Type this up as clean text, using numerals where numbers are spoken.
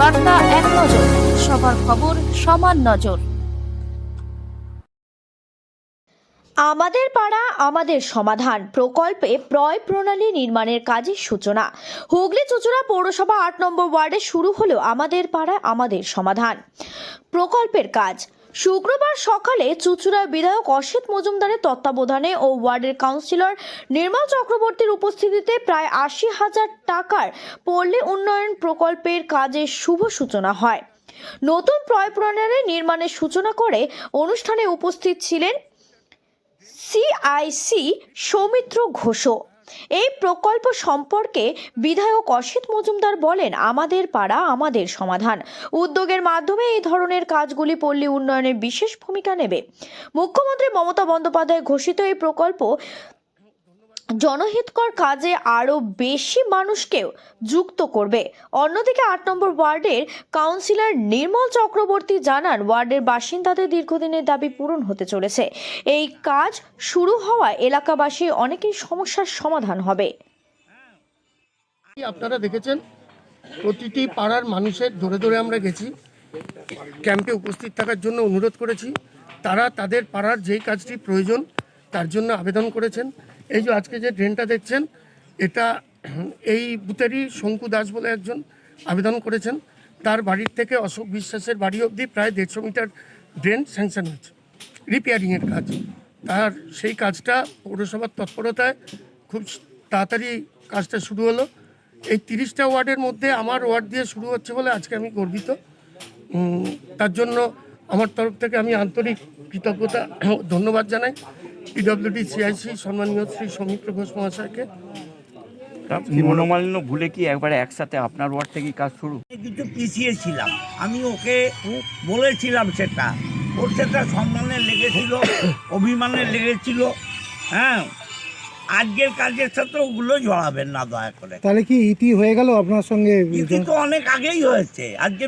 বার্তা এক নজর, সবার খবর সমান নজর। আমাদের পাড়া আমাদের সমাধান প্রকল্পে প্রয় প্রণালী নির্মাণের কাজের সূচনা। হুগলি চুঁচুড়া পৌরসভা ৮ নম্বর ওয়ার্ডে শুরু হলো আমাদের পাড়া আমাদের সমাধান প্রকল্পের কাজ। শুক্রবার সকালে চুঁচুড়ার বিধায়ক অসিত মজুমদারের তত্ত্বাবধানে ও ওয়ার্ডের কাউন্সিলর নির্মল চক্রবর্তীর উপস্থিতিতে প্রায় ৮০,০০০ টাকার পল্লী উন্নয়ন প্রকল্পের কাজের শুভ সূচনা হয়। নতুন প্রয় প্রণালী নির্মাণের সূচনা করে অনুষ্ঠানে উপস্থিত ছিলেন সিআইসি সৌমিত্র ঘোষ। এই প্রকল্প সম্পর্কে বিধায়ক অসিত মজুমদার বলেন, আমাদের পাড়া আমাদের সমাধান উদ্যোগের মাধ্যমে এই ধরনের কাজগুলি পল্লী উন্নয়নে বিশেষ ভূমিকা নেবে। মুখ্যমন্ত্রী মমতা বন্দ্যোপাধ্যায় ঘোষিত এই প্রকল্প জনহিতকর কাজে আরও বেশি মানুষকেও যুক্ত করবে। অন্যদিকে ৮ নম্বর ওয়ার্ডের কাউন্সিলর নির্মল চক্রবর্তী জানান, ওয়ার্ডের বাসিন্দাদের দীর্ঘদিনের দাবি পূরণ হতে চলেছে। এই কাজ শুরু হওয়ায় এলাকাবাসীর অনেকেই সমস্যার সমাধান হবে। আপনারা দেখেছেন প্রতিটি পাড়ার মানুষের ধরে ধরে আমরা গেছি, ক্যাম্পে উপস্থিত থাকার জন্য অনুরোধ করেছি। তারা তাদের পাড়ার যেই কাজটি প্রয়োজন তার জন্য আবেদন করেছেন। এই যে আজকে যে ড্রেনটা দেখছেন, এটা এই বুথেরই শঙ্কু দাস বলে একজন আবেদন করেছেন। তার বাড়ির থেকে অশোক বিশ্বাসের বাড়ি অবধি প্রায় 150 মিটার ড্রেন স্যাংশন হয়েছে, রিপেয়ারিংয়ের কাজ। তার সেই কাজটা পৌরসভার তৎপরতায় খুব তাড়াতাড়ি কাজটা শুরু হলো। এই 30টা ওয়ার্ডের মধ্যে আমার ওয়ার্ড দিয়ে শুরু হচ্ছে বলে আজকে আমি গর্বিত। তার জন্য আমার তরফ থেকে আমি আন্তরিক কৃতজ্ঞতা ধন্যবাদ জানাই পিডব্লিউডি সিআইসি সম্মানীয় শ্রী সৌমিত্র ঘোষ মহাশয়কে। মনোমালিন্য ভুলে কি একবারে একসাথে আপনার ওয়ার্ড থেকে কাজ শুরু? কিছু পিছিয়ে ছিলাম, আমি ওকে বলেছিলাম, সেটা ওর সেটা সম্মানে লেগেছিল, অভিমানে লেগেছিল। হ্যাঁ, আজকের কাজের সাথে ওগুলো জড়াবেন না দয়া করে। তাহলে কি ইতি হয়ে গেল আপনার সঙ্গে? ইতি তো অনেক আগেই হয়েছে, আজকে